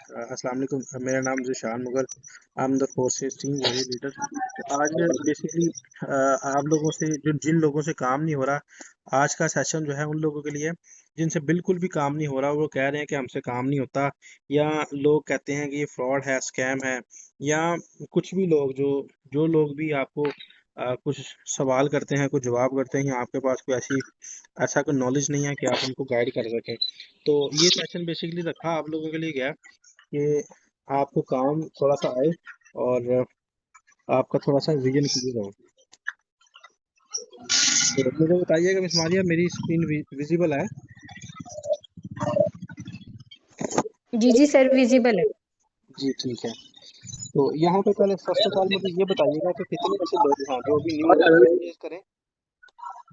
अस्सलाम वालेकुम। मेरा नाम Zeeshan Mughal. I am the forces team warrior leader. तो आज बेसिकली आप लोगों से जो जिन लोगों से काम नहीं हो रहा, आज का सेशन जो है उन लोगों के लिए जिनसे बिल्कुल भी काम नहीं हो रहा। वो कह रहे हैं कि हमसे काम नहीं होता, या लोग कहते हैं कि ये फ्रॉड है, स्कैम है, या कुछ भी लोग जो जो लोग भी आपको कुछ सवाल करते हैं, कुछ जवाब करते हैं, या आपके पास कोई ऐसा कोई नॉलेज नहीं है कि आप उनको गाइड कर सकें। तो ये सेशन बेसिकली रखा आप लोगों के लिए गया कि आपको काम थोड़ा सा आए और आपका थोड़ा सा विजन क्लियर हो। तो मुझे बताइएगा मिस मारिया, मेरी स्क्रीन विजिबल है? जी जी सर, विजिबल है। जी ठीक है। तो यहाँ पे पहले फर्स्ट ऑफ ऑल मुझे ये बताइएगा कि कितने ऐसे लोग हैं जो अभी न्यू है करें,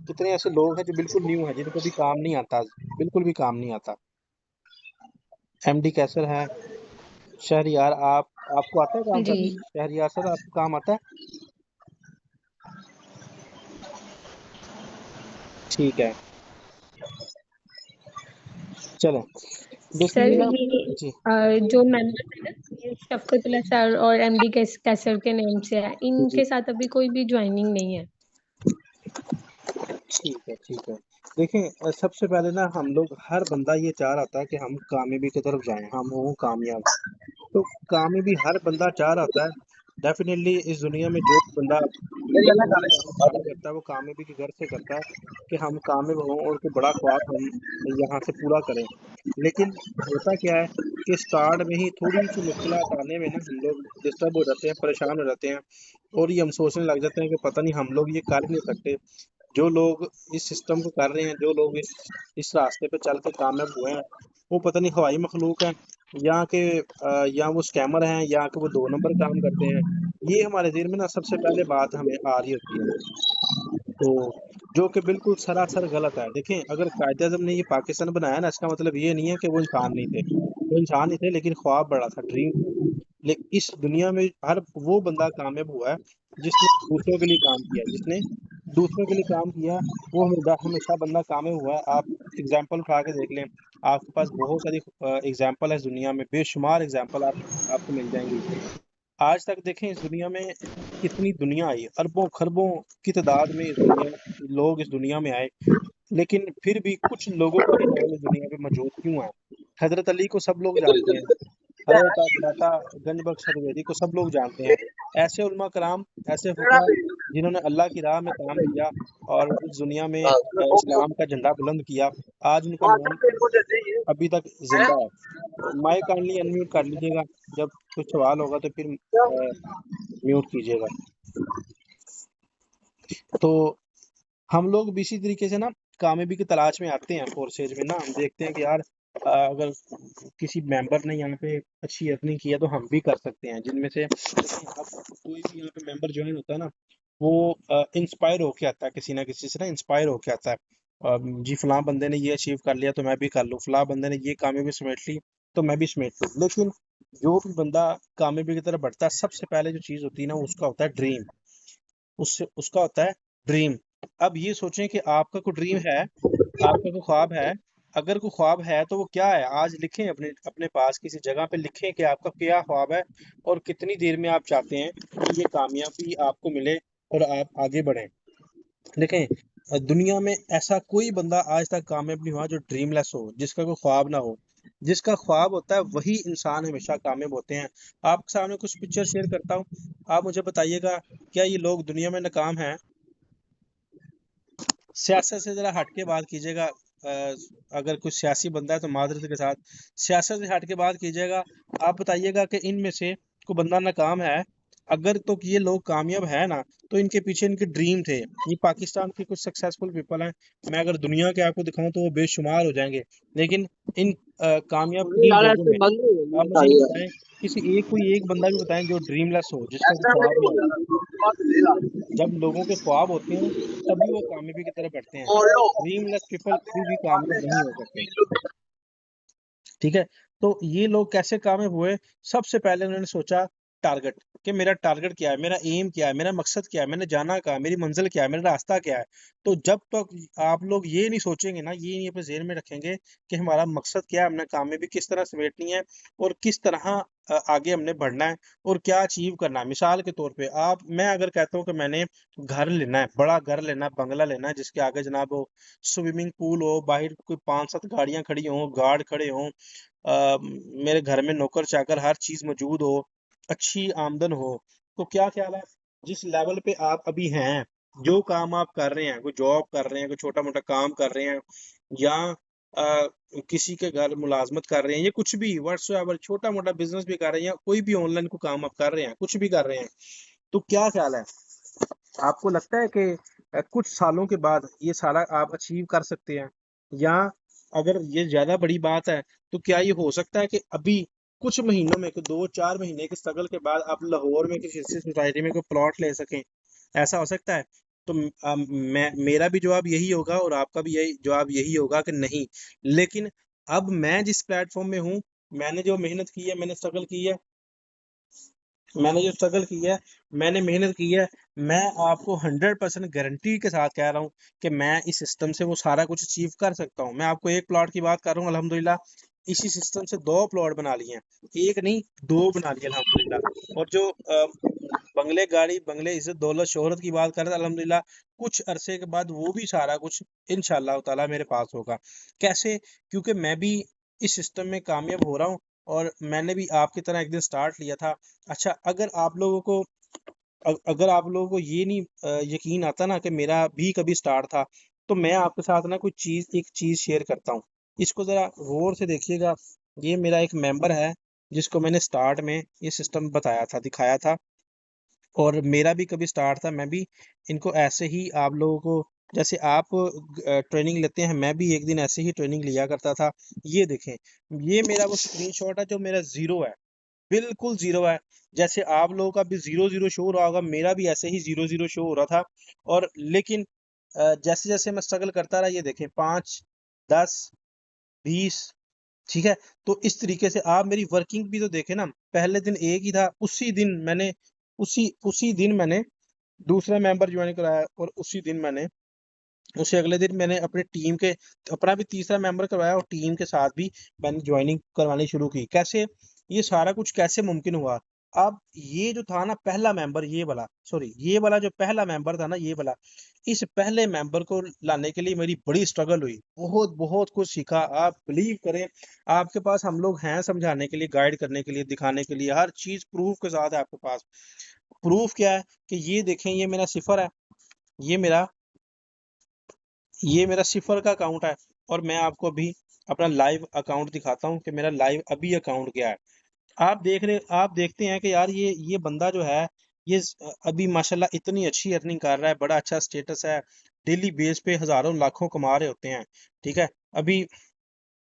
कितने ऐसे लोग हैं जो बिल्कुल न्यू हैं, जिनको भी काम नहीं आता, बिल्कुल भी काम नहीं आता। एमडी कैसर है, शहरियार, आपको आता है काम जी करना? शहरियार सर, आपको काम आता है? ठीक है, चलें सर, बेसिकली ना। ये जी जो मेंबर है ना, ये शफकतुल्लाह सर और एमडी कैसर के नेम से है। जी इनके साथ अभी कोई भी ज्वाइनिंग नहीं है। ठीक है, ठीक है। देखें, सबसे पहले ना हम लोग, हर बंदा ये चाह रहा था कि हम कामयाबी की तरफ जाएं, हम हों कामयाब। तो कामयाबी हर बंदा चाह रहा था। डेफिनेटली इस दुनिया में जो बंदा कोई भी काम स्टार्ट करता है वो कामयाबी की गर्ज से करता है कि हम कामयाब हों और कोई बड़ा ख्वाब हम यहाँ से पूरा करें। लेकिन होता क्या है कि स्टार्ट में ही थोड़ी सी मुश्किलात आने में ना हम लोग डिस्टर्ब हो जाते हैं, परेशान हो जाते हैं, और ये हम सोचने लग जाते हैं कि पता नहीं हम लोग ये कर नहीं सकते। जो लोग इस सिस्टम को कर रहे हैं, जो लोग इस रास्ते पे चल के कामयाब हुए हैं, वो पता नहीं हवाई मखलूक हैं, या वो स्कैमर हैं, या कि वो दो नंबर काम करते हैं। ये हमारे दिल में ना सबसे पहले बात हमें आ रही होती है। तो जो कि बिल्कुल सरासर गलत है। देखें, अगर कायदे आज़म ने ये पाकिस्तान बनाया ना, इसका मतलब ये नहीं है कि वो इंसान नहीं थे। वो इंसान ही थे, लेकिन ख्वाब बड़ा था, ड्रीम था। लेकिन इस दुनिया में हर वो बंदा कामयाब हुआ है जिसने दूसरों के लिए काम किया, जिसने दूसरों के लिए काम किया, वो हमेशा हमेशा बंदा कामयाब हुआ है। आप एग्जाम्पल उठा के देख लें, आपके पास बहुत सारी एग्जाम्पल है इस दुनिया में, बेशुमार एग्जाम्पल आपको मिल जाएंगी। आज तक देखें, इस दुनिया में कितनी दुनिया आई, अरबों खरबों की तादाद में लोग इस दुनिया में आए, लेकिन फिर भी कुछ लोगों का ही नाम इस दुनिया पे मौजूद क्यों है? हजरत अली को सब लोग जानते हैं, हजरत दाता गंज बख्श हरवेरी को सब लोग जानते हैं। ऐसे उलमा कराम, ऐसे फुकरा जिन्होंने अल्लाह की राह में काम किया और इस दुनिया में इस्लाम का झंडा बुलंद किया, आज उनका नाम अभी तक जिंदा है। तो माइक काइंडली अनम्यूट कर लीजिएगा, जब कुछ सवाल होगा तो फिर म्यूट कीजिएगा। तो हम लोग भी इसी तरीके से ना कामयाबी की तलाश में आते हैं फोर्सेज में ना। हम देखते हैं कि यार अगर किसी मेंबर ने यहाँ पे अच्छी अर्निंग की है तो हम भी कर सकते हैं। जिनमें से अब कोई भी यहाँ पे मेंबर ज्वाइन होता है ना, वो इंस्पायर होके आता है, किसी ना किसी से ना इंस्पायर होके आता है। जी फलां बंदे ने ये अचीव कर लिया तो मैं भी कर लूँ, फलां बंदे ने ये कामयाबी समेट ली तो मैं भी समेट लूँ। लेकिन जो भी बंदा कामयाबी की तरफ बढ़ता है, सबसे पहले जो चीज़ होती है ना, उसका होता है ड्रीम। उससे उसका होता है ड्रीम। अब ये सोचें कि आपका कोई ड्रीम है, आपका कोई ख्वाब है। अगर कोई ख्वाब है तो वो क्या है, आज लिखें, अपने अपने पास किसी जगह पे लिखें कि आपका क्या ख्वाब है और कितनी देर में आप चाहते हैं कि ये कामयाबी आपको मिले और आप आगे बढ़ें। देखें, दुनिया में ऐसा कोई बंदा आज तक कामयाब नहीं हुआ जो ड्रीमलेस हो, जिसका कोई ख्वाब ना हो। जिसका ख्वाब होता है वही इंसान हमेशा कामयाब होते हैं। आपके सामने कुछ पिक्चर शेयर करता हूँ, आप मुझे बताइएगा क्या ये लोग दुनिया में नाकाम हैं? सियासत से ज़रा हट के बात कीजिएगा। अगर कुछ सियासी बंदा है तो माजरत के साथ सियासत से हट के बात कीजिएगा। आप बताइएगा कि इनमें से कोई बंदा नाकाम है? अगर तो ये लोग कामयाब है ना, तो इनके पीछे इनके ड्रीम थे। ये पाकिस्तान के कुछ सक्सेसफुल पीपल हैं, मैं अगर दुनिया के आपको दिखाऊं तो वो बेशुमार हो जाएंगे। लेकिन इन कामयाब तरीन लोगों में आप मुझे ये बताएं, किसी एक कोई एक बंदा भी बताएं जो ड्रीमलेस हो, जिसका कोई ख्वाब ना हो। जब लोगों के ख्वाब होते हैं तभी वो कामयाबी की तरफ बढ़ते हैं। ड्रीमलेस पीपल कभी भी कामयाब नहीं हो सकते। ठीक है, तो ये लोग कैसे कामयाब हुए? सबसे पहले उन्होंने सोचा टारगेट, कि मेरा टारगेट क्या है, मेरा एम क्या है, मेरा मकसद क्या है, मैंने जाना कहाँ, मेरी मंजिल क्या है, मेरा रास्ता क्या है। तो जब तक आप लोग ये नहीं सोचेंगे ना, ये नहीं अपने ज़हन में रखेंगे कि हमारा मकसद क्या है, हमने कामयाबी किस तरह समेटनी है और किस तरह आगे हमने बढ़ना है और क्या अचीव करना है। मिसाल के तौर पे मैं अगर कहता हूँ कि मैंने घर लेना है, बड़ा घर लेना है, बंगला लेना है, जिसके आगे जनाब हो स्विमिंग पूल हो, बाहर कोई 5-7 गाड़ियां खड़ी हों, गार्ड खड़े हों, मेरे घर में नौकर चाकर हर चीज मौजूद हो, अच्छी आमदन हो। तो क्या ख्याल है, जिस लेवल पे आप अभी हैं, जो काम आप कर रहे हैं, कोई जॉब कर रहे हैं, कोई छोटा मोटा काम कर रहे हैं, या किसी के घर मुलाजमत कर रहे हैं, या कुछ भी व्हाट्सएवर छोटा मोटा बिजनेस भी कर रहे हैं, या कोई भी ऑनलाइन को काम आप कर रहे हैं, कुछ भी कर रहे हैं, तो क्या ख्याल है, आपको लगता है कि कुछ सालों के बाद ये सारा आप अचीव कर सकते हैं, या अगर ये ज्यादा बड़ी बात है तो क्या ये हो सकता है कि अभी कुछ महीनों में, 2-4 महीने के स्ट्रगल के बाद आप लाहौर में किसी ऐसी सोसाइटी में कोई प्लॉट ले सकें, ऐसा हो सकता है? तो मेरा भी जवाब यही होगा और आपका भी यही जवाब यही होगा कि नहीं। लेकिन अब मैं जिस प्लेटफॉर्म में हूँ, मैंने जो मेहनत की है, मैंने जो स्ट्रगल की है, मैंने मेहनत की है, मैं आपको 100% गारंटी के साथ कह रहा हूँ कि मैं इस सिस्टम से वो सारा कुछ अचीव कर सकता हूँ। मैं आपको एक प्लॉट की बात कर रहा हूँ, अल्हम्दुलिल्लाह इसी सिस्टम से 2 प्लॉट बना लिए हैं, एक नहीं 2 बना लिए अल्हम्दुलिल्लाह। और जो बंगले गाड़ी बंगले इज्जत दौलत शोहरत की बात कर रहे थे, अल्हम्दुलिल्लाह कुछ अरसे के बाद वो भी सारा कुछ इंशाअल्लाह ताला मेरे पास होगा। कैसे? क्योंकि मैं भी इस सिस्टम में कामयाब हो रहा हूँ और मैंने भी आपकी तरह एक दिन स्टार्ट लिया था। अच्छा, अगर आप लोगों को ये नहीं यकीन आता ना कि मेरा भी कभी स्टार्ट था, तो मैं आपके साथ ना एक चीज शेयर करता हूँ। इसको जरा गौर से देखिएगा। ये मेरा एक मेंबर है, जिसको मैंने स्टार्ट में ये सिस्टम बताया था, दिखाया था, और मेरा भी कभी स्टार्ट था। मैं भी इनको ऐसे ही आप लोगों को, जैसे आप ट्रेनिंग लेते हैं, मैं भी एक दिन ऐसे ही ट्रेनिंग लिया करता था। ये देखें, ये मेरा वो स्क्रीनशॉट है जो मेरा जीरो है, बिल्कुल जीरो है। जैसे आप लोगों का भी जीरो जीरो शो हो रहा होगा, मेरा भी ऐसे ही जीरो जीरो शो हो रहा था। और लेकिन जैसे जैसे मैं स्ट्रगल करता रहा, ये देखें 5, 10, 20, ठीक है। तो इस तरीके से आप मेरी वर्किंग भी तो देखें ना। पहले दिन एक ही था, उसी उसी दिन मैंने दूसरा मेंबर ज्वाइन कराया, और उसी दिन मैंने उससे अगले दिन मैंने अपना भी तीसरा मेंबर करवाया, और टीम के साथ भी मैंने ज्वाइनिंग करवानी शुरू की। कैसे ये सारा कुछ कैसे मुमकिन हुआ? अब ये जो था ना पहला मेंबर, ये वाला जो पहला मेंबर था ना, ये वाला, इस पहले मेंबर को लाने के लिए मेरी बड़ी स्ट्रगल हुई, बहुत बहुत कुछ सीखा। आप बिलीव करें, आपके पास हम लोग हैं समझाने के लिए, गाइड करने के लिए, दिखाने के लिए, हर चीज प्रूफ के साथ है आपके पास। प्रूफ क्या है कि ये देखें, ये मेरा सिफर है, ये मेरा ये मेरा सिफर का अकाउंट है। और मैं आपको अभी अपना लाइव अकाउंट दिखाता हूँ कि मेरा लाइव अभी अकाउंट क्या है। आप देखते हैं कि यार ये बंदा जो है, अभी माशाल्लाह इतनी अच्छी अर्निंग कर रहा है, बड़ा अच्छा स्टेटस है, डेली बेस पे हजारों लाखों कमा रहे होते हैं, ठीक है। अभी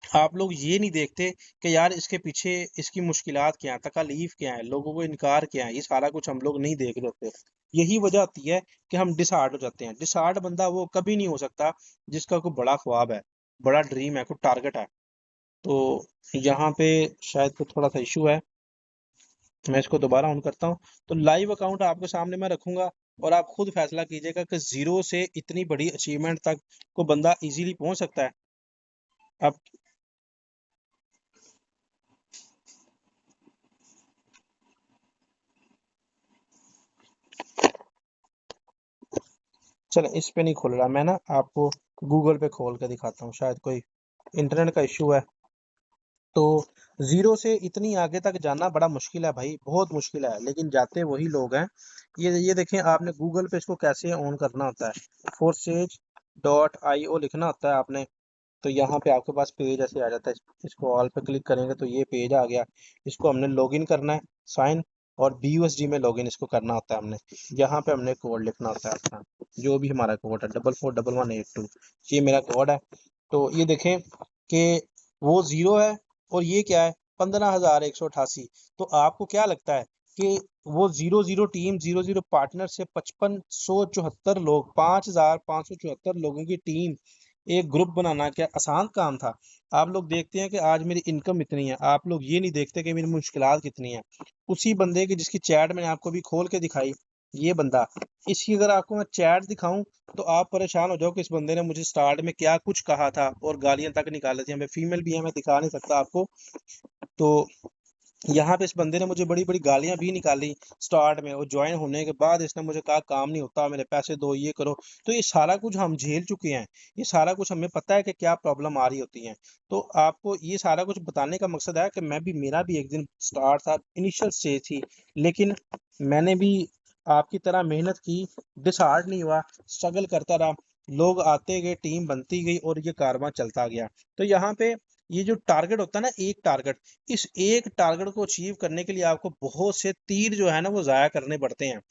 आप लोग ये नहीं देखते कि यार इसके पीछे इसकी मुश्किलात क्या है, तकलीफ क्या है, लोगों को इनकार क्या है, ये सारा कुछ हम लोग नहीं देख रहे होते। यही वजह होती है कि हम डिसहार्ट हो जाते हैं। डिसहार्ट बंदा वो कभी नहीं हो सकता जिसका कोई बड़ा ख्वाब है, बड़ा ड्रीम है, कोई टारगेट है। तो यहाँ पे शायद कोई थोड़ा सा इशू है, मैं इसको दोबारा ऑन करता हूँ। तो लाइव अकाउंट आपके सामने मैं रखूंगा, और आप खुद फैसला कीजिएगा कि जीरो से इतनी बड़ी अचीवमेंट तक को बंदा इजीली पहुंच सकता है। अब चलें, इस पे नहीं खोल रहा, मैं ना आपको गूगल पे खोल के दिखाता हूँ, शायद कोई इंटरनेट का इशू है। तो जीरो से इतनी आगे तक जाना बड़ा मुश्किल है भाई, बहुत मुश्किल है, लेकिन जाते वही लोग हैं। ये देखें, आपने गूगल पे इसको कैसे ऑन करना होता है, forsage.io लिखना होता है आपने। तो यहाँ पे आपके पास पेज ऐसे आ जाता है, इसको ऑल पे क्लिक करेंगे तो ये पेज आ गया। इसको हमने लॉगिन करना है, साइन, और BUSD में लॉगिन इसको करना होता है हमने। यहाँ पे हमने कोड लिखना होता है अपना, जो भी हमारा कोड है, 441182, ये मेरा कोड है। तो ये देखें कि वो जीरो है, और ये क्या है, 15,188। तो आपको क्या लगता है कि वो zero zero team, zero zero partner से 5574 लोग, 5,574 लोगों की टीम एक ग्रुप बनाना क्या आसान काम था? आप लोग देखते हैं कि आज मेरी इनकम इतनी है, आप लोग ये नहीं देखते कि मेरी मुश्किलात कितनी है। उसी बंदे की जिसकी चैट मैंने आपको अभी खोल के दिखाई, ये बंदा, इसकी अगर आपको मैं चैट दिखाऊं तो आप परेशान हो जाओ कि इस बंदे ने मुझे स्टार्ट में क्या कुछ कहा था और गालियां तक निकाली थी। हमें फीमेल भी है, मैं दिखा नहीं सकता आपको। तो यहाँ पे इस बंदे ने मुझे बड़ी बड़ी गालियां भी निकाली स्टार्ट में, और ज्वाइन होने के बाद इसने मुझे कहा काम नहीं होता, मेरे पैसे दो, ये करो। तो ये सारा कुछ हम झेल चुके हैं, ये सारा कुछ हमें पता है कि क्या प्रॉब्लम आ रही होती है। तो आपको ये सारा कुछ बताने का मकसद है कि मैं भी, मेरा भी एक दिन स्टार्ट था, इनिशियल स्टेज थी, लेकिन मैंने भी आपकी तरह मेहनत की, डिसहार्ड नहीं हुआ, स्ट्रगल करता रहा। लोग आते गए, टीम बनती गई और ये कारवां चलता गया। तो यहाँ पे ये जो टारगेट होता है ना, एक टारगेट, इस एक टारगेट को अचीव करने के लिए आपको बहुत से तीर जो है ना वो जाया करने पड़ते हैं।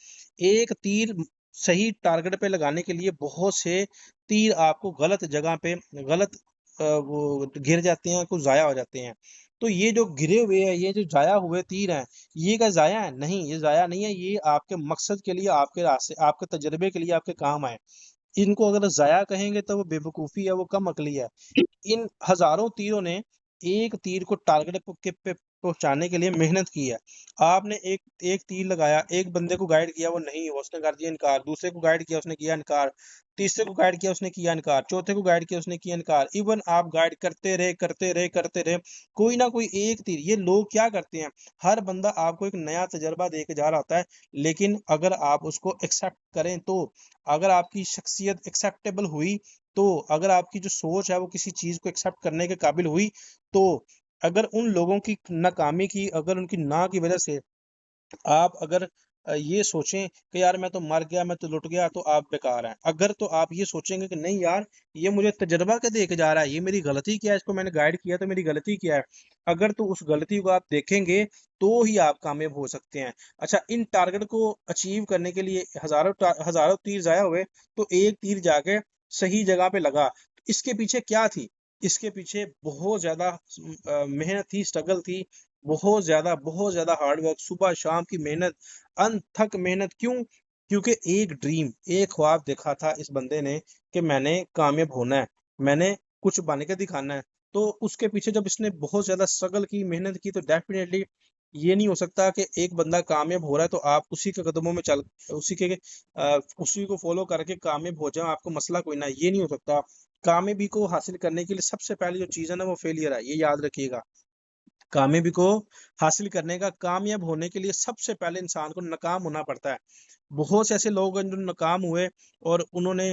एक तीर सही टारगेट पे लगाने के लिए बहुत से तीर आपको गलत जगह पे, गलत वो गिर जाते हैं, कुछ जाया हो जाते हैं। तो ये जो गिरे हुए हैं, ये जो जाया हुए तीर हैं, ये क्या जाया है? नहीं, ये जाया नहीं है, ये आपके मकसद के लिए, आपके रास्ते, आपके तजर्बे के लिए आपके काम आए। इनको अगर जाया कहेंगे तो वो बेवकूफ़ी है, वो कम अकली है। इन हजारों तीरों ने एक तीर को टारगेट पे पहुंचाने के लिए मेहनत की है। आपने एक एक तीर लगाया, एक बंदे को गाइड किया, वो नहीं हुआ, उसने कर दिया इनकार। दूसरे को गाइड किया, उसने किया इनकार। तीसरे को गाइड किया, उसने किया इनकार। चौथे को गाइड किया, उसने किया इनकार। इवन आप गाइड करते रहे, करते रहे, करते रहे, कोई ना कोई एक तीर। ये लोग क्या करते हैं, हर बंदा आपको एक नया तजर्बा दे के जा रहा होता है, लेकिन अगर आप उसको एक्सेप्ट करें तो, अगर आपकी शख्सियत एक्सेप्टेबल हुई तो, अगर आपकी जो सोच है वो किसी चीज को एक्सेप्ट करने के काबिल हुई तो, अगर उन लोगों की नाकामी की, अगर उनकी ना की वजह से आप अगर ये सोचें कि यार मैं तो मर गया, मैं तो लुट गया, तो आप बेकार हैं। अगर तो आप ये सोचेंगे कि नहीं यार, ये मुझे तजर्बा के दे के जा रहा है, ये मेरी गलती क्या है, इसको मैंने गाइड किया तो मेरी गलती क्या है, अगर तो उस गलती को आप देखेंगे तो ही आप कामयाब हो सकते हैं। अच्छा, इन टारगेट को अचीव करने के लिए हजारों तीर जाया हुए, तो एक तीर जाके सही जगह पे लगा। इसके पीछे क्या थी? इसके पीछे बहुत ज्यादा मेहनत थी, स्ट्रगल थी, बहुत ज्यादा हार्ड वर्क, सुबह शाम की मेहनत, अनथक मेहनत। क्यों? क्योंकि एक ड्रीम, एक ख्वाब देखा था इस बंदे ने कि मैंने कामयाब होना है, मैंने कुछ बन के दिखाना है। तो उसके पीछे जब इसने बहुत ज्यादा स्ट्रगल की, मेहनत की, तो डेफिनेटली ये नहीं हो सकता कि एक बंदा कामयाब हो रहा है तो आप उसी के कदमों में चल, उसी को फॉलो करके कामयाब हो जाओ, आपको मसला कोई ना, ये नहीं हो सकता। कामयाबी को हासिल करने के लिए सबसे पहले जो चीज है ना वो फेलियर है, ये याद रखिएगा। कामयाबी को हासिल करने का, कामयाब होने के लिए सबसे पहले इंसान को नाकाम होना पड़ता है। बहुत से ऐसे लोग हैं जो नाकाम हुए और उन्होंने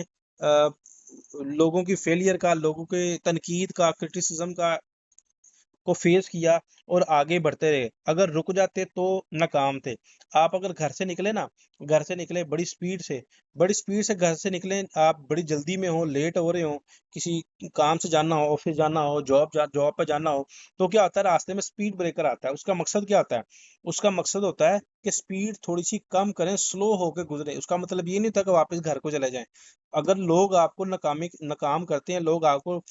लोगों की फेलियर का, लोगों के तनकीद का, क्रिटिसिज्म का को फेस किया और आगे बढ़ते रहे। अगर रुक जाते तो नाकाम थे। आप अगर घर से निकले ना, घर से निकले बड़ी स्पीड से घर से निकले, आप बड़ी जल्दी में हो, लेट हो रहे हो, किसी काम से जाना हो, ऑफिस जाना हो, जॉब पे जाना हो, तो क्या होता है, रास्ते में स्पीड ब्रेकर आता है। उसका मकसद क्या होता है? उसका मकसद होता है कि स्पीड थोड़ी सी कम करें, स्लो होकर गुजरे। उसका मतलब ये नहीं होता कि वापस घर को चले जाएं। अगर लोग आपको नाकाम करते हैं, लोग आपको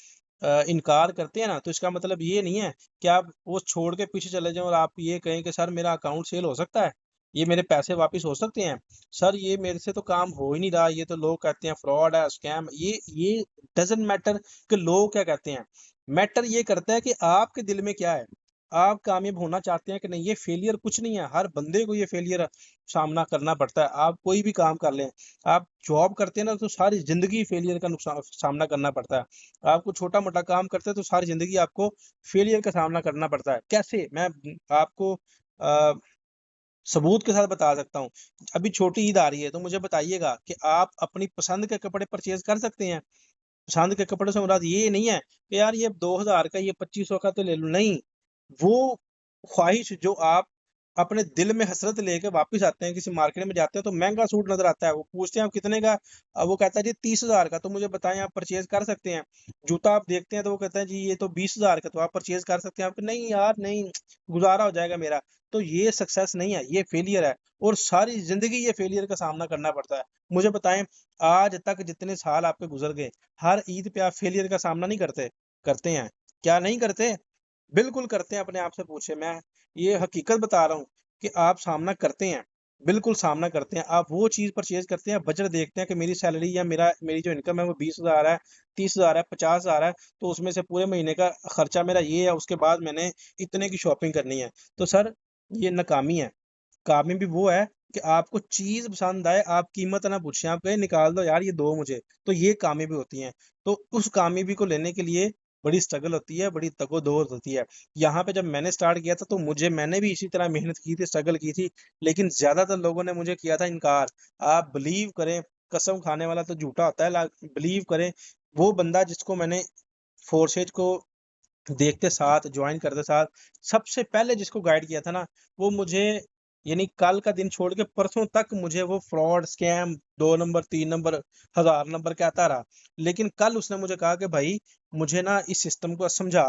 इनकार करते हैं ना, तो इसका मतलब ये नहीं है कि आप वो छोड़ के पीछे चले जाएं और आप ये कहें कि सर मेरा अकाउंट सेल हो सकता है, ये मेरे पैसे वापस हो सकते हैं, सर ये मेरे से तो काम हो ही नहीं रहा, ये तो लोग कहते हैं फ्रॉड है, स्कैम। ये डजेंट मैटर कि लोग क्या कहते हैं। मैटर ये करता है कि आपके दिल में क्या है, आप कामयाब होना चाहते हैं कि नहीं। ये फेलियर कुछ नहीं है, हर बंदे को ये फेलियर सामना करना पड़ता है। आप कोई भी काम कर लें, आप जॉब करते हैं ना, तो सारी जिंदगी फेलियर का नुकसान सामना करना पड़ता है। आपको छोटा मोटा काम करते हैं तो सारी जिंदगी आपको फेलियर का सामना करना पड़ता है। कैसे? मैं आपको अ, सबूत के साथ बता सकता हूँ। अभी छोटी ईद आ रही है, तो मुझे बताइएगा कि आप अपनी पसंद के कपड़े परचेज कर सकते हैं? पसंद के कपड़े से मुराद ये नहीं है कि यार ये 2000 का, ये 2500 का तो ले लो, नहीं। वो ख्वाहिश जो आप अपने दिल में हसरत लेके वापस आते हैं, किसी मार्केट में जाते हैं तो महंगा सूट नजर आता है, वो पूछते हैं आप कितने का, वो कहता है जी 30,000 का, तो मुझे बताएं आप परचेज कर सकते हैं? जूता आप देखते हैं तो वो कहता है जी ये तो 20,000 का, तो आप परचेज कर सकते हैं? आप नहीं यार नहीं, गुजारा हो जाएगा मेरा। तो ये सक्सेस नहीं है, ये फेलियर है, और सारी जिंदगी ये फेलियर का सामना करना पड़ता है। मुझे बताएं, आज तक जितने साल आपके गुजर गए, हर ईद पे आप फेलियर का सामना नहीं करते? करते हैं क्या? नहीं करते? बिल्कुल करते हैं। अपने आप से पूछे, मैं ये हकीकत बता रहा हूँ कि आप सामना करते हैं। बिल्कुल सामना करते हैं। आप वो चीज़ परचेज़ करते हैं, बजट देखते हैं कि मेरी सैलरी या मेरी जो इनकम है वो 20,000 है, 30,000 है, 50,000 है, तो उसमें से पूरे महीने का खर्चा मेरा ये है, उसके बाद मैंने इतने की शॉपिंग करनी है। तो सर, ये नाकामी है। कामयाबी वो है कि आपको चीज़ पसंद आए, आप कीमत ना पूछें, आप कहें निकाल दो यार ये दो मुझे, तो ये कामयाबी होती है। तो उस कामयाबी को लेने के लिए बड़ी स्ट्रगल होती है, बड़ी तगोदोड़ होती है। यहाँ पे जब मैंने स्टार्ट किया था तो मैंने भी इसी तरह मेहनत की थी, स्ट्रगल की थी, लेकिन ज्यादातर लोगों ने मुझे किया था इनकार। आप बिलीव करें, कसम खाने वाला तो झूठा होता है, बिलीव करें, वो बंदा जिसको मैंने फोर्सेज को देखते साथ, ज्वाइन करते साथ, सबसे पहले जिसको गाइड किया था ना, वो मुझे, यानी कल का दिन छोड़ के परसों तक मुझे वो fraud, scam, 2 number, 3 number, 1000 number कहता रहा। लेकिन कल उसने मुझे कहा कि भाई, मुझे ना इस सिस्टम को समझा।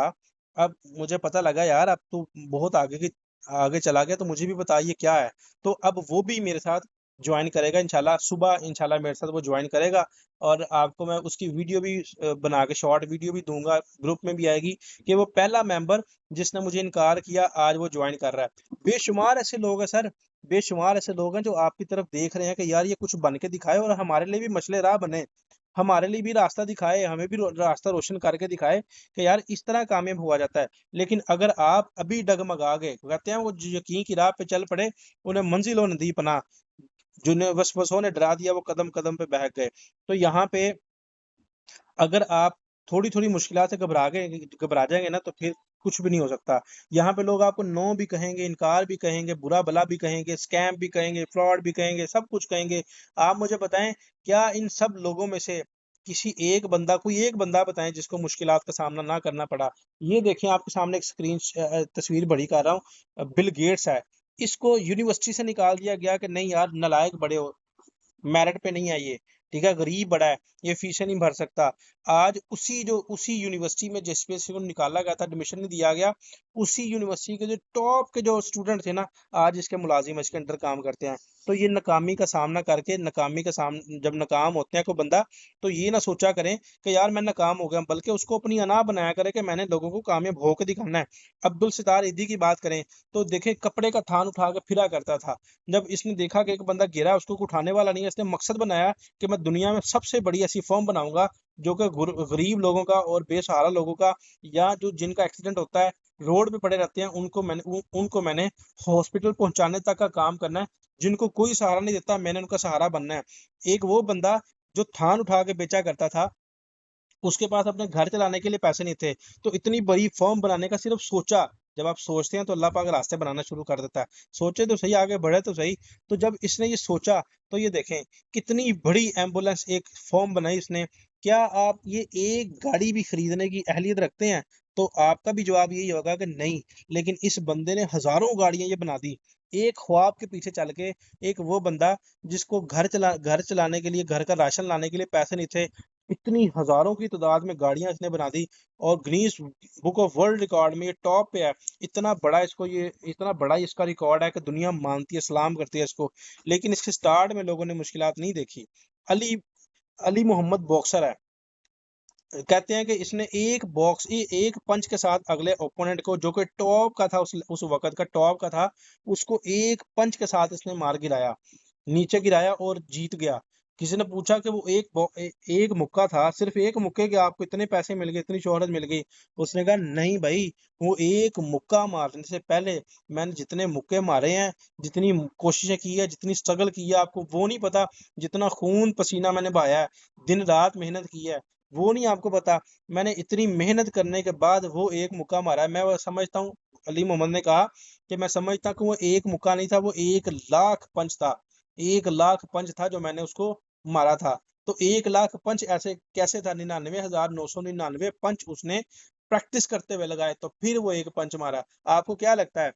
अब मुझे पता लगा यार, अब तो बहुत आगे चला गया, तो मुझे भी बता ये क्या है। तो अब वो भी मेरे साथ ज्वाइन करेगा इंशाल्लाह, सुबह इंशाल्लाह मेरे साथ वो ज्वाइन करेगा। और आपको मैं उसकी वीडियो भी बना के शॉर्ट वीडियो भी दूंगा, ग्रुप में भी आएगी, कि वो पहला मेंबर जिसने मुझे इनकार किया आज वो ज्वाइन कर रहा है। बेशुमार ऐसे लोग हैं सर, बेशुमार ऐसे लोग हैं जो आपकी तरफ देख रहे हैं कि यार ये कुछ बन के दिखाए और हमारे लिए भी मसले राह बने, हमारे लिए भी रास्ता दिखाए, हमें भी रास्ता रोशन करके दिखाए कि यार इस तरह कामयाब हुआ जाता है। लेकिन अगर आप अभी डगमगा गए, कहते हैं वो जो यकीन की राह पे चल पड़े, उन्हें मंजिलो नदी पना, जिन्हें वसवसों ने डरा दिया वो कदम कदम पे बहक गए। तो यहाँ पे अगर आप थोड़ी-थोड़ी मुश्किलात से घबरा जाएँगे ना, तो फिर कुछ भी नहीं हो सकता। यहाँ पे लोग आपको नो भी कहेंगे, इनकार भी कहेंगे, बुरा-भला भी कहेंगे, स्कैम भी कहेंगे, फ्रॉड भी कहेंगे, सब कुछ कहेंगे। आप मुझे बताएँ, क्या इन सब लोगों में से कोई एक बंदा बताएँ जिसको मुश्किलात का सामना ना करना पड़ा? ये देखिए आपके सामने एक तस्वीर बड़ी कर रहा हूँ, बिल गेट्स है। इसको यूनिवर्सिटी से निकाल दिया गया कि नहीं यार नालायक बड़े हो, मेरिट पे नहीं है ये, ठीक है, गरीब बड़ा है, ये फीसें नहीं भर सकता। आज उसी यूनिवर्सिटी में जिस पे से को निकाला गया था, एडमिशन नहीं दिया गया, उसी यूनिवर्सिटी के जो टॉप के जो स्टूडेंट थे ना, आज इसके मुलाजिम इसके अंडर काम करते हैं। तो ये नाकामी का सामना करके, जब नाकाम होते हैं कोई बंदा, तो ये ना सोचा करें कि यार मैं नाकाम हो गया, बल्कि उसको अपनी अना बनाया करे कि मैंने लोगों को कामयाब होकर दिखाना है। अब्दुल सितार ईदी की बात करें, तो देखें कपड़े का थान उठा के फिरा करता था। जब इसने देखा कि एक बंदा गिरा, उसको उठाने वाला नहीं है, इसने मकसद बनाया कि मैं दुनिया में सबसे बड़ी ऐसी फर्म बनाऊंगा जो कि गरीब लोगों का और बेसहारा लोगों का, या जो जिनका एक्सीडेंट होता है, रोड पे पड़े रहते हैं, उनको मैंने हॉस्पिटल पहुंचाने तक का काम करना है। जिनको कोई सहारा नहीं देता, मैंने उनका सहारा बनना है। एक वो बंदा जो थान उठा के बेचा करता था, उसके पास अपने घर चलाने के लिए पैसे नहीं थे, तो इतनी बड़ी फर्म बनाने का सिर्फ सोचा। जब आप सोचते हैं तो अल्लाह पाक रास्ते बनाना शुरू कर देता है। सोचे तो सही, आगे बढ़े तो सही। तो जब इसने ये सोचा, तो ये देखें कितनी बड़ी एम्बुलेंस, एक फर्म बनाई इसने। क्या आप ये एक गाड़ी भी खरीदने की अहलियत रखते हैं? तो आपका भी जवाब यही होगा कि नहीं। लेकिन इस बंदे ने हजारों गाड़ियां ये बना दी, एक ख्वाब के पीछे चल के। एक वो बंदा जिसको घर चलाने के लिए, घर का राशन लाने के लिए पैसे नहीं थे, इतनी हजारों की तादाद में गाड़ियां इसने बना दी, और Guinness book of world record में ये टॉप पे है। इतना बड़ा इसका रिकॉर्ड है कि दुनिया मानती है, सलाम करती है इसको। लेकिन इसके स्टार्ट में लोगों ने मुश्किलात नहीं देखी। अली अली मोहम्मद बॉक्सर है, कहते हैं कि इसने एक पंच के साथ अगले ओपोनेंट को, जो कि टॉप का था, उस वक्त का टॉप का था, उसको एक पंच के साथ इसने मार गिराया, नीचे गिराया और जीत गया। किसी ने पूछा कि वो एक मुक्का था, सिर्फ एक मुक्के के आपको इतने पैसे मिल गए, इतनी शोहरत मिल गई? उसने कहा नहीं भाई, वो एक मुक्का मारने से पहले मैंने जितने मुक्के मारे हैं, जितनी कोशिशें की है, जितनी स्ट्रगल की है, आपको वो नहीं पता। जितना खून पसीना मैंने बहाया है, दिन रात मेहनत की है, वो नहीं आपको पता। मैंने इतनी मेहनत करने के बाद वो एक मुक्का मारा है। मैं वो समझता हूँ, अली मोहम्मद ने कहा कि मैं समझता हूँ कि वो एक मुक्का नहीं था, वो 1 लाख पंच था। 1 लाख पंच था जो मैंने उसको मारा था। तो 1 लाख पंच ऐसे कैसे था? 99,999 पंच उसने प्रैक्टिस करते हुए लगाए, तो फिर वो एक पंच मारा। आपको क्या लगता है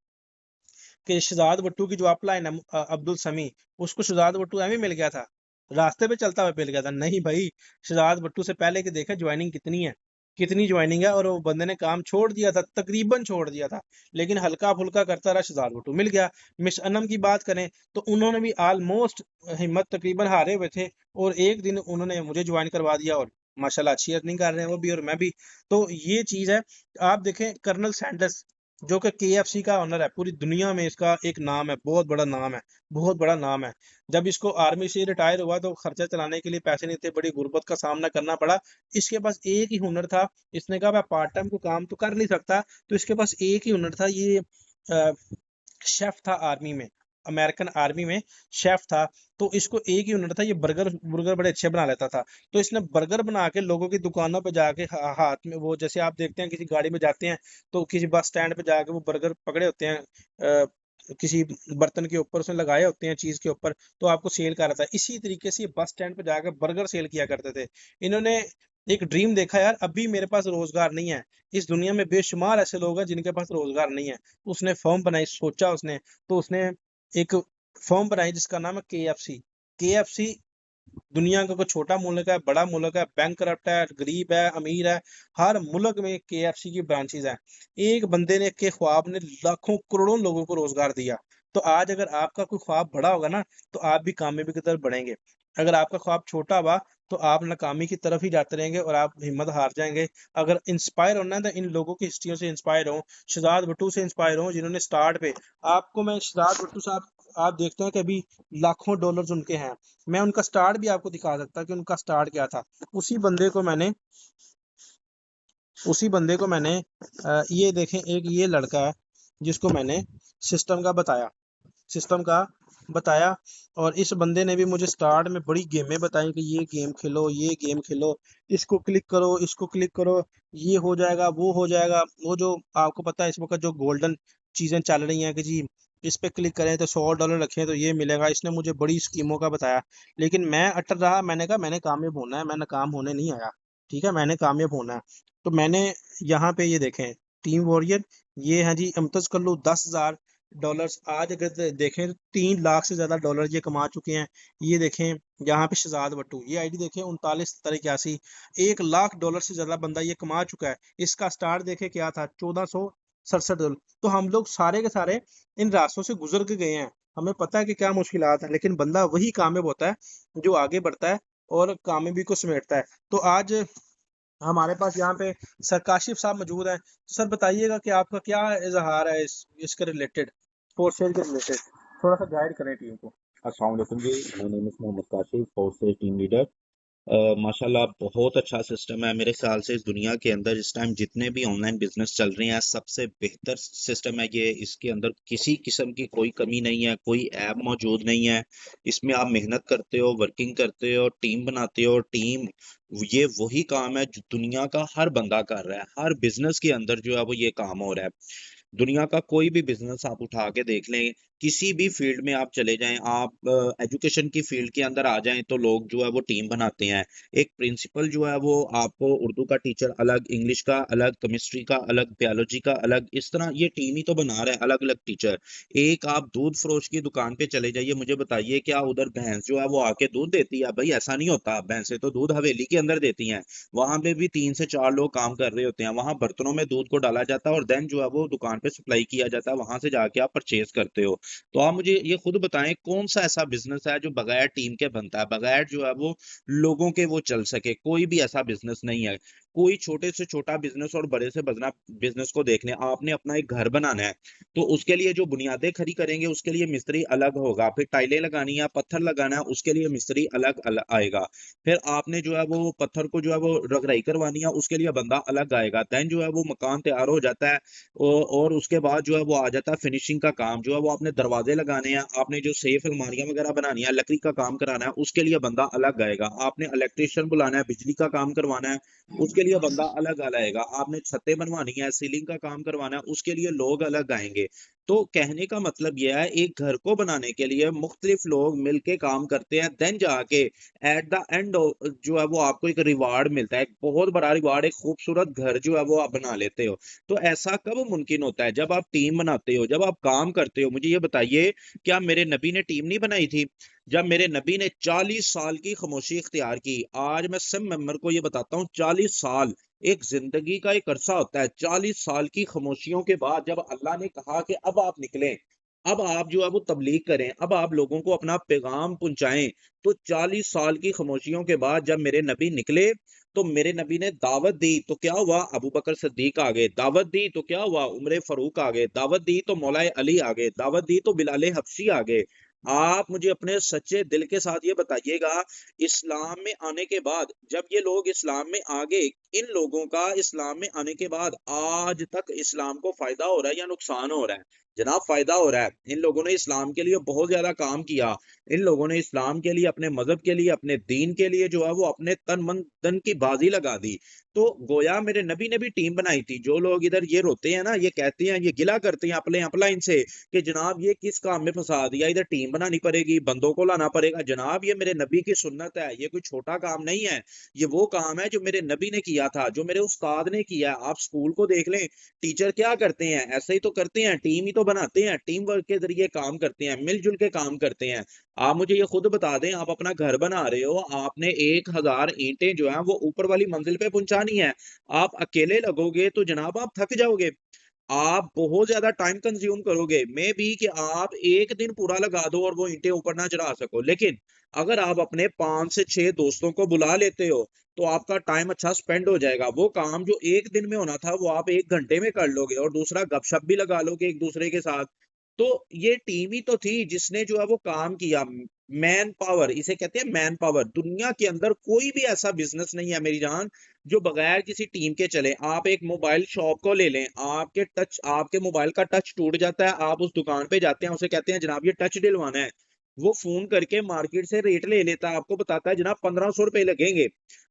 कि शहजाद भट्टू की जो अपलाइन है, अब्दुल समी, उसको शहजाद भट्टू एवं मिल गया था, रास्ते पे चलता हुआ मिल गया था? नहीं भाई, शहजाद भट्टू से पहले के देखा ज्वाइनिंग कितनी है, कितनी ज्वाइनिंग है, और वो बंदे ने काम छोड़ दिया था, तकरीबन छोड़ दिया था, लेकिन हल्का फुल्का करता रहा, शहजाद भट्टू मिल गया। मिस अनम की बात करें, तो उन्होंने भी ऑलमोस्ट हिम्मत तकरीबन हारे हुए थे, और एक दिन उन्होंने मुझे ज्वाइन करवा दिया, और माशाल्लाह अच्छी अर्निंग कर रहे हैं वो भी और मैं भी। तो ये चीज है। आप देखें कर्नल सैंडर्स, जो कि KFC का ओनर है। पूरी दुनिया में इसका एक नाम है, बहुत बड़ा नाम है, बहुत बड़ा नाम है। जब इसको आर्मी से रिटायर हुआ तो खर्चा चलाने के लिए पैसे नहीं थे, बड़ी गुर्बत का सामना करना पड़ा। इसके पास एक ही हुनर था। इसने कहा मैं पार्ट टाइम को काम तो कर नहीं सकता, तो इसके पास एक ही हुनर था। ये शेफ था आर्मी में, अमेरिकन आर्मी में शेफ था। तो इसको एक ही हुनर था, ये बर्गर बर्गर बड़े अच्छे बना लेता था। तो इसने बर्गर बना के लोगों की दुकानों पे जाके हाथ में वो, जैसे आप देखते हैं किसी गाड़ी में जाते हैं तो किसी बस स्टैंड पे जाके वो बर्गर पकड़े होते हैं किसी बर्तन के ऊपर उसने लगाए होते हैं चीज के ऊपर, तो आपको सेल कर रहा था। इसी तरीके से ये बस स्टैंड पे जाकर बर्गर सेल किया करते थे। इन्होंने एक ड्रीम देखा, यार अभी मेरे पास रोजगार नहीं है, इस दुनिया में बेशुमार ऐसे लोग हैं जिनके पास रोजगार नहीं है। तो उसने फर्म बनाई, सोचा उसने, तो उसने एक फर्म बनाई जिसका नाम है KFC। KFC दुनिया का कोई छोटा मुल्क है, बड़ा मुल्क है, बैंक करप्ट है, गरीब है, अमीर है, हर मुल्क में KFC की ब्रांचेज हैं। एक बंदे ने के ख्वाब ने लाखों करोड़ों लोगों को रोजगार दिया। तो आज अगर आपका कोई ख्वाब बड़ा होगा ना, तो आप भी कामयाबी की तरफ बढ़ेंगे। अगर आपका ख्वाब छोटा हुआ तो आप नाकामी की तरफ ही जाते रहेंगे और आप हिम्मत हार जाएंगे। अगर इंस्पायर होना है तो इन लोगों की हिस्ट्रियों से इंस्पायर हो, शहजाद भट्टू से इंस्पायर हो, जिन्होंने स्टार्ट पे आपको मैं शहजाद भट्टू साहब, आप देखते हैं कि अभी लाखों डॉलर्स उनके हैं। मैं उनका स्टार्ट भी आपको दिखा सकता कि उनका स्टार्ट क्या था। उसी बंदे को मैंने उसी बंदे को मैंने ये देखें, एक ये लड़का है जिसको मैंने सिस्टम का बताया, सिस्टम का बताया। और इस बंदे ने भी मुझे स्टार्ट में बड़ी गेमें बताई कि ये गेम खेलो, ये गेम खेलो, इसको क्लिक करो, इसको क्लिक करो, ये हो जाएगा, वो हो जाएगा। वो जो आपको पता है इस वक्त जो गोल्डन चीजें चल रही हैं कि जी इस पे क्लिक करें तो $100 रखें तो ये मिलेगा, इसने मुझे बड़ी स्कीमों का बताया। लेकिन मैं अटल रहा, मैंने कहा मैंने कामयाब होना है, मैं नाकाम होने नहीं आया। ठीक है, मैंने कामयाब होना है। तो मैंने यहाँ पे ये देखें, टीम वॉरियर, ये है जी इम्तियाज कल्लू, $10,000 आज अगर देखें तो 3 लाख से ज्यादा डॉलर ये कमा चुके हैं। ये देखें यहाँ पे शहजाद बट्टू, ये आईडी देखें 39 70 81, $1,00,000 से ज्यादा बंदा ये कमा चुका है। इसका स्टार्ट देखे क्या था, $1,467। तो हम लोग सारे के सारे इन रास्तों से गुजर के गए हैं, हमें पता है कि क्या मुश्किलात है, लेकिन बंदा वही कामयाब होता है जो आगे बढ़ता है और कामयाबी को समेटता है। तो आज हमारे पास यहाँ पे सर काशिफ साहब मौजूद हैं। तो सर बताइएगा कि आपका क्या इजहार है इसके रिलेटेड, फोर्स सेल के रिलेटेड, थोड़ा सा गाइड करें टीम को। अस्सलाम वालेकुम जी, my name is Mohammad Kashif, force से टीम लीडर। माशाल्लाह बहुत अच्छा सिस्टम है। मेरे ख्याल से इस दुनिया के अंदर इस टाइम जितने भी ऑनलाइन बिजनेस चल रहे हैं सबसे बेहतर सिस्टम है ये। इसके अंदर किसी किस्म की कोई कमी नहीं है, कोई ऐप मौजूद नहीं है। इसमें आप मेहनत करते हो, वर्किंग करते हो, टीम बनाते हो। टीम ये वही काम है जो दुनिया का हर बंदा कर रहा है। हर बिजनेस के अंदर जो है वो ये काम हो रहा है। दुनिया का कोई भी बिजनेस आप उठा के देख लें, किसी भी फील्ड में आप चले जाएं, आप एजुकेशन की फील्ड के अंदर आ जाएं तो लोग जो है वो टीम बनाते हैं। एक प्रिंसिपल जो है वो आपको उर्दू का टीचर अलग, इंग्लिश का अलग, केमिस्ट्री का अलग, बायोलॉजी का अलग, इस तरह ये टीम ही तो बना रहा है अलग अलग टीचर। एक आप दूध फरोश की दुकान पे चले जाइए, मुझे बताइए क्या उधर भैंस जो है वो आके दूध देती है? भाई ऐसा नहीं होता, भैंसें तो दूध हवेली के अंदर देती हैं। वहां पे भी 3 से 4 लोग काम कर रहे होते हैं। वहां बर्तनों में दूध को डाला जाता है और देन जो है वो दुकान पे सप्लाई किया जाता है, वहां से जाके आप परचेज करते हो। तो आप मुझे ये खुद बताएं कौन सा ऐसा बिजनेस है जो बगैर टीम के बनता है, बगैर जो है वो लोगों के वो चल सके? कोई भी ऐसा बिजनेस नहीं है। कोई छोटे से छोटा बिजनेस और बड़े से बड़ा बिजनेस को देख लें। आपने अपना एक घर बनाना है तो उसके लिए जो बुनियादें खड़ी करेंगे उसके लिए मिस्त्री अलग होगा, फिर टाइलें लगानी है, पत्थर लगाना है, उसके लिए मिस्त्री अलग अलग आएगा। फिर आपने जो है वो पत्थर को जो है वो रगड़ाई करवानी है, उसके लिए बंदा अलग आएगा। देन जो है वो मकान तैयार हो जाता है और उसके बाद जो है वो आ जाता है फिनिशिंग का काम। जो है वो आपने दरवाजे लगाने हैं, आपने जो सेफ अलमारियां वगैरह बनानी है, लकड़ी का काम कराना है, उसके लिए बंदा अलग आएगा। आपने इलेक्ट्रिशियन बुलाना है, बिजली का काम करवाना है, उसके लिए बंदा अलग आएगा। आपने छतें बनवानी है, सीलिंग का काम करवाना है, उसके लिए लोग अलग आएंगे। तो कहने का मतलब यह है एक घर को बनाने के लिए मुख्तलिफ लोग मिलके काम करते हैं, देन जाके एट द एंड जो है वो आपको एक रिवार्ड मिलता है, एक बहुत बड़ा रिवार्ड, एक खूबसूरत घर जो है वो आप बना लेते हो। तो ऐसा कब मुमकिन होता है? जब आप टीम बनाते हो, जब आप काम करते हो। मुझे ये बताइए, क्या मेरे नबी ने टीम नहीं बनाई थी? जब मेरे नबी ने 40 साल की खामोशी इख्तियार की, आज मैं सब मेंबर को ये बताता हूँ, 40 साल एक जिंदगी का एक अरसा होता है। 40 साल की खामोशियों के बाद जब अल्लाह ने कहा कि अब आप निकलें, अब आप जो है वो तबलीग करें, अब आप लोगों को अपना पैगाम पहुंचाएं। तो 40 साल की खामोशियों के बाद जब मेरे नबी निकले, तो मेरे नबी ने दावत दी तो क्या हुआ, अबू बकर सिद्दीक आ गए, दावत दी तो क्या हुआ, उमर फारूक आ गए, दावत दी तो मौला अली आ गए, दावत दी तो बिलाल हबशी आ गए। आप मुझे अपने सच्चे दिल के साथ ये बताइएगा, इस्लाम में आने के बाद जब ये लोग इस्लाम में आ गए, इन लोगों का इस्लाम में आने के बाद आज तक इस्लाम को फायदा हो रहा है या नुकसान हो रहा है? जनाब फायदा हो रहा है। इन लोगों ने इस्लाम के लिए बहुत ज्यादा काम किया। इन लोगों ने इस्लाम के लिए, अपने मजहब के लिए, अपने दीन के लिए जो है वो अपने तन मन धन की बाजी लगा दी। तो गोया मेरे नबी ने भी टीम बनाई थी। जो लोग इधर ये रोते हैं ना, ये कहते हैं, ये गिला करते हैं अपने अपलाइन से कि जनाब ये किस काम में फंसा दिया, इधर टीम बनानी पड़ेगी, बंदों को लाना पड़ेगा। जनाब ये मेरे नबी की सुन्नत है, ये कोई छोटा काम नहीं है। ये वो काम है जो मेरे नबी ने किया था, जो मेरे उस्ताद ने किया। आप स्कूल को देख लें, टीचर क्या करते हैं, ऐसे ही तो करते हैं, टीम ही तो बनाते हैं, टीम वर्क के जरिए काम करते हैं, मिलजुल के काम करते हैं। आप मुझे ये खुद बता दें, आप अपना घर बना रहे हो, आपने 1000 ईंटें जो है वो ऊपर वाली मंजिल पे पहुंचानी है। आप अकेले लगोगे तो जनाब आप थक जाओगे, आप बहुत ज्यादा टाइम कंज्यूम करोगे। मे बी कि आप एक दिन पूरा लगा दो और वो ईंटें ऊपर ना चढ़ा सको, लेकिन अगर आप अपने 5 से 6 दोस्तों को बुला लेते हो तो आपका टाइम अच्छा स्पेंड हो जाएगा। वो काम जो एक दिन में होना था वो आप 1 घंटे में कर लोगे, और दूसरा गपशप भी लगा लोगे एक दूसरे के साथ। तो ये टीम ही तो थी जिसने जो है वो काम किया। मैन पावर इसे कहते हैं, मैन पावर। दुनिया के अंदर कोई भी ऐसा बिजनेस नहीं है मेरी जान जो बगैर किसी टीम के चले। आप एक मोबाइल शॉप को ले लें, आपके मोबाइल का टच टूट जाता है, आप उस दुकान पे जाते हैं, उसे कहते हैं जनाब ये टच डलवाना है। वो फोन करके मार्केट से रेट ले लेता है, आपको बताता है जनाब 1500 रुपए लगेंगे,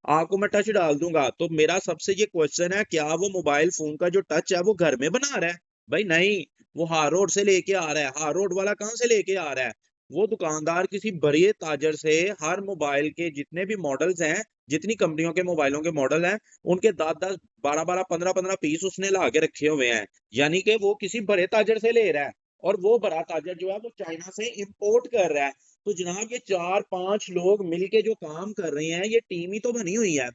आपको मैं टच डाल दूंगा। तो मेरा सबसे ये क्वेश्चन है, क्या वो मोबाइल फोन का जो टच है वो घर में बना रहा है? भाई नहीं, वो हार रोड से लेके आ रहा है। हार रोड वाला कहाँ से लेके आ रहा है? वो दुकानदार किसी बड़े ताजर से हर मोबाइल के जितने भी मॉडल्स हैं, जितनी कंपनियों के मोबाइलों के मॉडल हैं, उनके 10-10, 12-12, 15-15 पीस उसने ला के रखे हुए हैं। यानी कि वो किसी बड़े ताजर से ले रहा है, और वो बड़ा ताजर जो है वो चाइना से इंपोर्ट कर रहा है। तो जनाब ये 4-5 लोग मिलके जो काम कर रहे हैं, ये टीम ही तो बनी हुई है।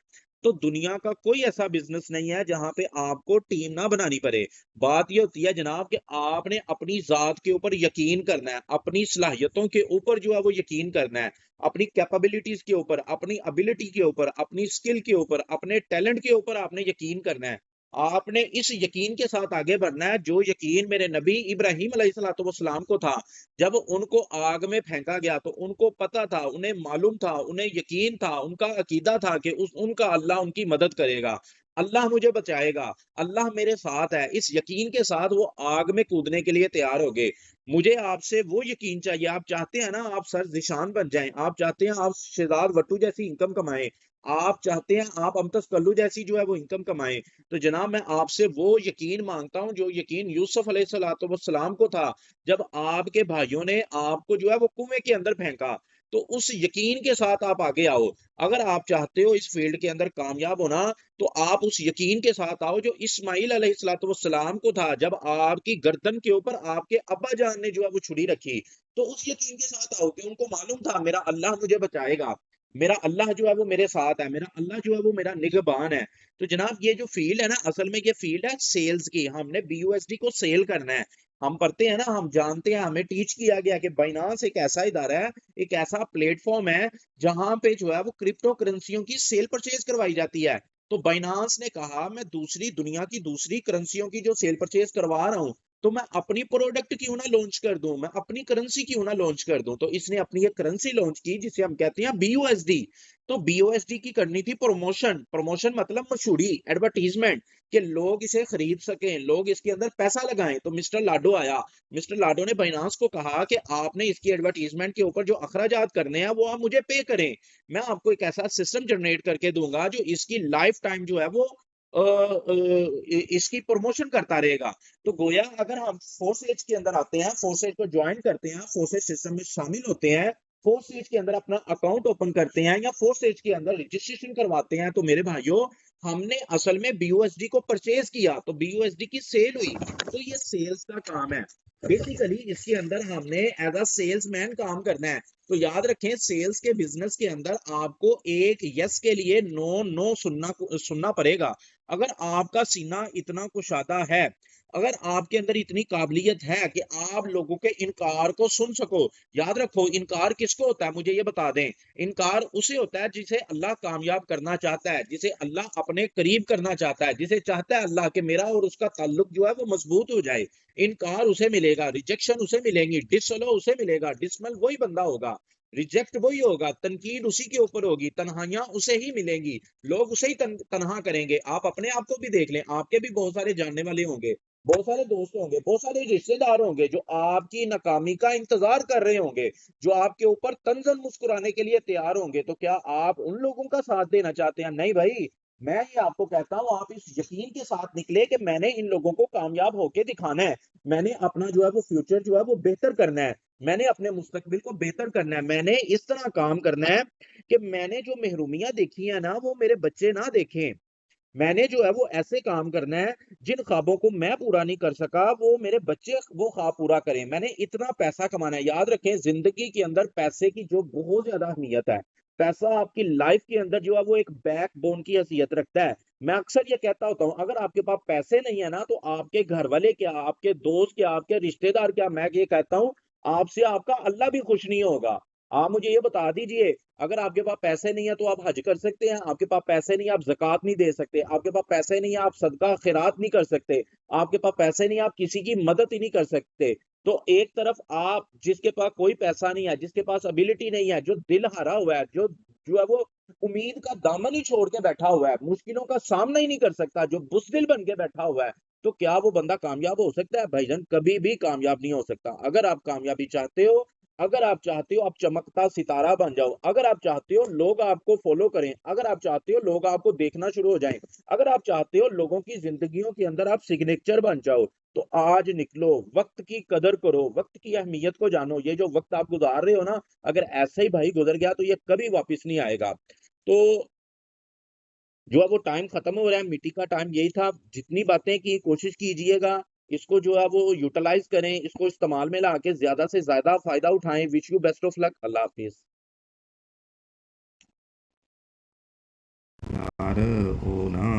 तो दुनिया का कोई ऐसा बिजनेस नहीं है जहां पे आपको टीम ना बनानी पड़े। बात ये होती है जनाब कि आपने अपनी जात के ऊपर यकीन करना है, अपनी सलाहियतों के ऊपर जो है वो यकीन करना है, अपनी कैपेबिलिटीज के ऊपर, अपनी एबिलिटी के ऊपर, अपनी स्किल के ऊपर, अपने टैलेंट के ऊपर आपने यकीन करना है। आपने इस यकीन के साथ आगे बढ़ना है जो यकीन मेरे नबी इब्राहिम अलैहिस्सलाम को था। जब उनको आग में फेंका गया तो उनको पता था, उन्हें मालूम था, उन्हें यकीन था, उनका अकीदा था कि उनका अल्लाह उनकी मदद करेगा, अल्लाह मुझे बचाएगा, अल्लाह मेरे साथ है। इस यकीन के साथ वो आग में कूदने के लिए तैयार हो गए। मुझे आपसे वो यकीन चाहिए। आप चाहते हैं ना आप सर निशान बन जाएं, आप चाहते हैं आप शहजाद वट्टू जैसी इनकम कमाएं, आप चाहते हैं आप अमतस कल्लू जैसी जो है वो इनकम कमाएं, तो जनाब मैं आपसे वो यकीन मांगता हूं जो यकीन यूसुफ अलैहिस्सलाम को था जब आपके भाइयों ने आपको जो है वो कुएं के अंदर फेंका। तो उस यकीन के साथ आप आगे आओ। अगर आप चाहते हो इस फील्ड के अंदर कामयाब होना, तो आप उस यकीन के साथ आओ जो इस्माइल अलैहिस्सलाम को था जब आपकी गर्दन के ऊपर आपके अब्बा जान ने जो है वो छुरी रखी। तो उस यकीन के साथ आओ कि उनको मालूम था मेरा अल्लाह मुझे बचाएगा, मेरा अल्लाह जो है वो मेरे साथ है, मेरा अल्लाह जो है वो मेरा निगहबान है। तो जनाब ये जो फील्ड है ना, असल में ये फील्ड है सेल्स की। हमने BUSD को सेल करना है। हम पढ़ते हैं ना, हम जानते हैं, हमें टीच किया गया कि बाइनांस एक ऐसा इदारा है, एक ऐसा प्लेटफॉर्म है जहां पे जो है वो क्रिप्टो करेंसियों की सेल परचेज करवाई जाती है। तो बाइनांस ने कहा मैं दूसरी दुनिया की दूसरी करेंसियों की जो सेल परचेज करवा रहा हूँ, तो मैं अपनी प्रोडक्ट क्यों ना लॉन्च कर दूं, मैं अपनी करेंसी क्यों ना लॉन्च कर दूं। तो इसने अपनी एक करेंसी लॉन्च की जिसे हम कहते हैं BUSD। तो BUSD की करनी थी प्रमोशन। प्रमोशन मतलब मशहूरी, एडवर्टीजमेंट, कि लोग इसे खरीद सकें, लोग इसके अंदर पैसा लगाएं। तो मिस्टर लाडो आया, मिस्टर लाडो ने बाइनांस को कहा कि आपने इसकी एडवर्टीजमेंट के ऊपर जो अखराजात करने हैं वो आप मुझे पे करें, मैं आपको एक ऐसा सिस्टम जनरेट करके दूंगा जो इसकी लाइफ टाइम जो है वो इसकी प्रमोशन करता रहेगा। तो गोया अगर हम फोर्सेज के अंदर आते हैं, फोर्सेज को ज्वाइन करते हैं, फोर्सेज सिस्टम में शामिल होते हैं, फोर्सेज के अंदर अपना अकाउंट ओपन करते हैं या फोर्सेज के अंदर रजिस्ट्रेशन करवाते हैं, तो मेरे भाइयों हमने असल में BUSD को परचेज किया, तो BUSD की सेल हुई। तो ये सेल्स का काम है बेसिकली। इसके अंदर हमने एज अ सेल्समैन काम करना है। तो याद रखें, सेल्स के बिजनेस के अंदर आपको एक यस के लिए नो नो सुनना पड़ेगा। अगर आपका सीना इतना कुशादा है अगर आपके अंदर इतनी काबिलियत है कि आप लोगों के इनकार को सुन सको, याद रखो इनकार किसको होता है, मुझे ये बता दें। इनकार उसे होता है जिसे अल्लाह कामयाब करना चाहता है, जिसे अल्लाह अपने करीब करना चाहता है, जिसे चाहता है अल्लाह कि मेरा और उसका ताल्लुक जो है वो मजबूत हो जाए। इनकार उसे मिलेगा, रिजेक्शन उसे मिलेंगी, डिसअलो उसे मिलेगा, डिसमल वही बंदा होगा, रिजेक्ट वही होगा, तनकीद उसी के ऊपर होगी, तन्हाइयां उसे ही मिलेंगी, लोग उसे ही तन्हा करेंगे। आप अपने आप को भी देख लें, आपके भी बहुत सारे जानने वाले होंगे, बहुत सारे दोस्त होंगे, बहुत सारे रिश्तेदार होंगे जो आपकी नाकामी का इंतजार कर रहे होंगे, जो आपके ऊपर तंजन मुस्कुराने के लिए तैयार होंगे। तो क्या आप उन लोगों का साथ देना चाहते हैं? नहीं भाई, मैं ये आपको कहता हूं, आप इस यकीन के साथ निकले कि मैंने इन लोगों को कामयाब होके दिखाना है, मैंने अपना जो है वो फ्यूचर जो है वो बेहतर करना है, मैंने अपने मुस्तकबिल को बेहतर करना है, मैंने इस तरह काम करना है कि मैंने जो महरूमियां देखी है ना वो मेरे बच्चे ना देखें, मैंने जो है वो ऐसे काम करना है जिन ख्वाबों को मैं पूरा नहीं कर सका वो मेरे बच्चे वो ख्वाब पूरा करें, मैंने इतना पैसा कमाना है। याद रखें जिंदगी के अंदर पैसे की जो बहुत ज्यादा अहमियत है, पैसा आपकी लाइफ के अंदर जो है वो एक बैकबोन की हैसियत रखता है। मैं अक्सर ये कहता होता हूँ, अगर आपके पास पैसे नहीं है ना तो आपके घर वाले क्या, आपके दोस्त क्या, आपके रिश्तेदार क्या, मैं ये कहता हूँ आपसे आपका अल्लाह भी खुश नहीं होगा। आप मुझे ये बता दीजिए, अगर आपके पास पैसे नहीं है तो आप हज कर सकते हैं, आपके पास पैसे नहीं है आप ज़कात नहीं दे सकते, आपके पास पैसे नहीं है आप सदका खैरात नहीं कर सकते, आपके पास पैसे नहीं है आप किसी की मदद ही नहीं कर सकते। तो एक तरफ आप जिसके पास कोई पैसा नहीं है, जिसके पास एबिलिटी नहीं है, जो दिल हारा हुआ है, जो जो है वो उम्मीद का दामन ही छोड़ के बैठा हुआ है, मुश्किलों का सामना ही नहीं कर सकता, जो बुज़दिल बन के बैठा हुआ है, तो क्या वो बंदा कामयाब हो सकता है? भाईजान कभी भी कामयाब नहीं हो सकता। अगर आप कामयाबी चाहते हो, अगर आप चाहते हो आप चमकता सितारा बन जाओ, अगर आप चाहते हो लोग आपको फॉलो करें, अगर आप चाहते हो लोग आपको देखना शुरू हो जाएं, अगर आप चाहते हो लोगों की जिंदगियों के अंदर आप सिग्नेचर बन जाओ, तो आज निकलो, वक्त की कदर करो, वक्त की अहमियत को जानो। ये जो वक्त आप गुजार रहे हो ना, अगर ऐसे ही भाई गुजर गया तो ये कभी वापस नहीं आएगा। तो जो है वो टाइम खत्म हो रहा है, मिट्टी का टाइम यही था। जितनी बातें की कोशिश कीजिएगा, इसको जो है वो यूटिलाइज करें, इसको इस्तेमाल में ला के ज्यादा से ज्यादा फायदा उठाएं। Wish you best of luck. अल्लाह हाफिज। यार ओ ना